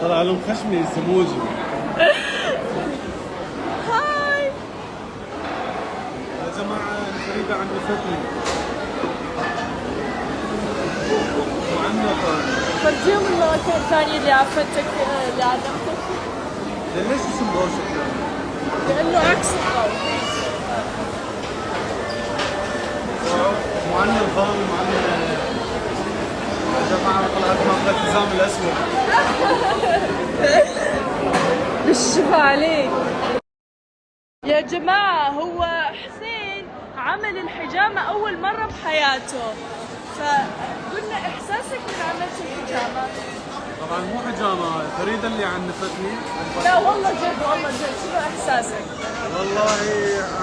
طلع لهم خشمي سموجي. هاي يا جماعة فريدة عنفتني وعنفة. فرجيهم المكان الثاني اللي عفتك اللي علمتك. ليش اسم روشك يعني؟ لأنه عكس الضوء. معنفة ومعنفة. يا جماعة طلعت ماخذ الحزام الأسود. بالشفا عليك يا جماعة. هو حسين عمل الحجامة أول مرة بحياته، فقلنا إحساسك من عملت الحجامة. طبعا مو حجامة، فريدة اللي عنفتني. لا والله جد والله جد، شنو إحساسك؟ والله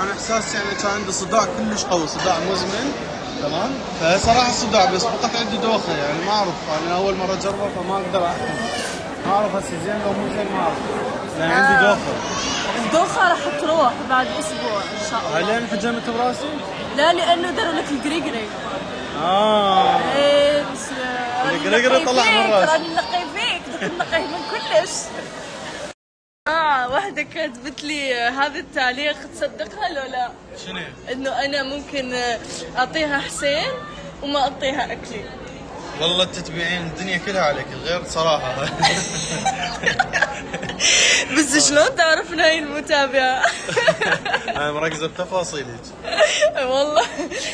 أنا إحساسي يعني كان عندي صداع كلش قوي، صداع مزمن تمام. فصراحة صداع بس بقت عندي دوخة، يعني ما أعرف، أنا أول مرة أجرب فما أقدر أحكم. ما أعرف هسه زين لو مو زين ما أعرف، يعني عندي دوخة. الدوخة راح تروح بعد أسبوع إن شاء الله. هل لين حجمت براسي؟ لا لأنه داروا لك القريقري. إيه بس القريقري طلع من راسي. راني نقي فيك، بدك نقيه من كلش. واحدة كاتبت لي هذا التعليق، تصدقها لو لا؟ شنو؟ إنه أنا ممكن أعطيها حسين وما أعطيها أكلي. والله تتبعين الدنيا كلها عليك الغير صراحة. بس شلون تعرفنا هاي المتابعة؟ أنا مركزة بتفاصيلك. والله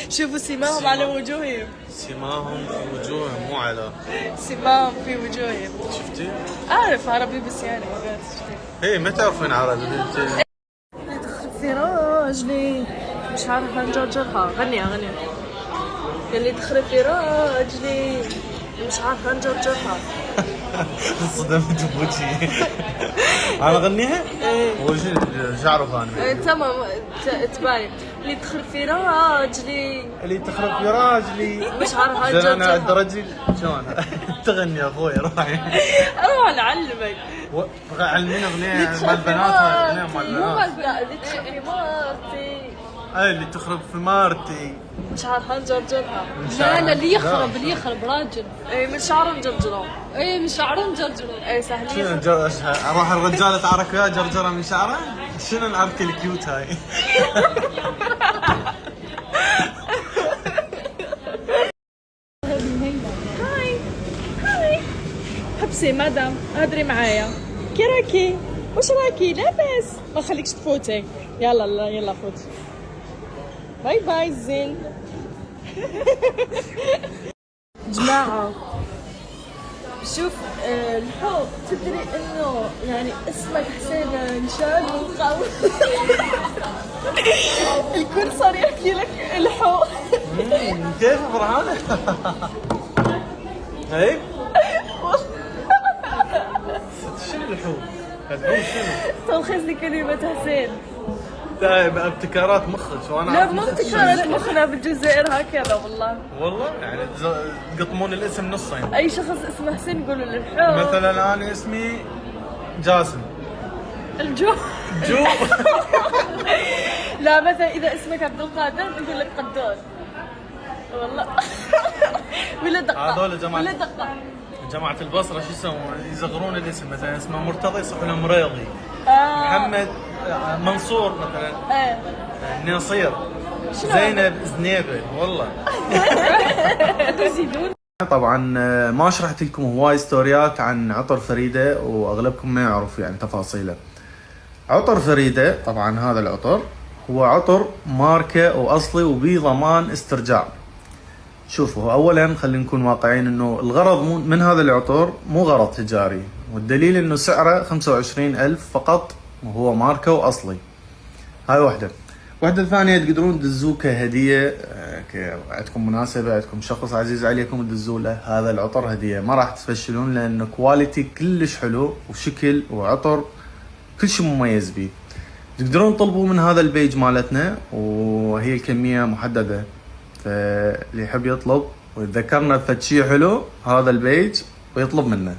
شوفوا سيماهم على وجوههم. سماهم في وجوههم مو على. سيماهم في وجوههم. شفتي؟ أعرف عربي بس يعني ما بعرف شفتي. هي ما تعرفين عربي انت. في راجلي مش عارفة نجرجرها. غنيها اللي تخرب في راجلي مش عارفة نجرجرها. انصدمت بوجهي. انا اغنيها؟ ايه وش اعرف انا؟ تمام تبالي اللي تخرب في راجلي اللي تخرب في راجلي مش عارفة زين انا عند نجرجرها. رجل شلون؟ تغني يا اخوي روحي. اروح اعلمك. علمينا اغنيه اللي مال تخرب في البنات، اغنيه مرتي مال مو البنات. لا اللي تخرب في مرتي اي اللي تخرب في مارتي. مش عارفة نجرجرها. لا اللي يخرب راجل. اي من شعره نجرجره. ايه من شعره مجرجره. اي سهل شنو اروح الرجال اتعارك وياه جرجره من شعره؟ شنو العركه الكيوت هاي؟ هاي حبسي مدام هدري معايا. كراكي وش راكي لاباس؟ ما خليكش تفوتي. يلا فوتي. باي باي زين. جماعة شوف الحب تدري انه يعني اسمك حسين انشال وقوي. الكل صار يحكي لك الحب. كيف فرحانة؟ هيك؟ شنو الحب؟ الحب شنو؟ تلخيص لكلمة حسين. طيب ابتكارات مخك وانا لا مو ابتكارات مخنا بالجزائر هكذا والله. والله يعني تقطمون الاسم نصين. اي شخص اسمه حسين يقولوا له الحب. مثلا انا اسمي جاسم. الجو. جو. لا مثلا اذا اسمك عبد القادر يقول لك قدور. والله. ولا دقة. هذول جماعة ولا دقة. جماعة البصرة شو يسوون؟ يصغرون الاسم، مثلا اسمه مرتضى يصح له مريضي. محمد منصور مثلا. نصير. زينب زنيبه والله. طبعا ما شرحت لكم هواي ستوريات عن عطر فريدة واغلبكم ما يعرف يعني تفاصيله. عطر فريدة طبعا هذا العطر هو عطر ماركة واصلي وبي ضمان استرجاع. شوفوا اولا خلينا نكون واقعين انه الغرض من هذا العطر مو غرض تجاري، والدليل انه سعره 25,000 فقط وهو ماركة واصلي. هاي واحدة ثانية تقدرون تدزوه كهدية، عندكم مناسبة عندكم شخص عزيز عليكم تدزوا له هذا العطر هدية، ما راح تفشلون لانه كواليتي كلش حلو وشكل وعطر كل شيء مميز بيه. تقدرون تطلبوا من هذا البيج مالتنا وهي الكمية محددة، فاللي يحب يطلب ويتذكرنا بفد شي حلو هذا البيج ويطلب منه.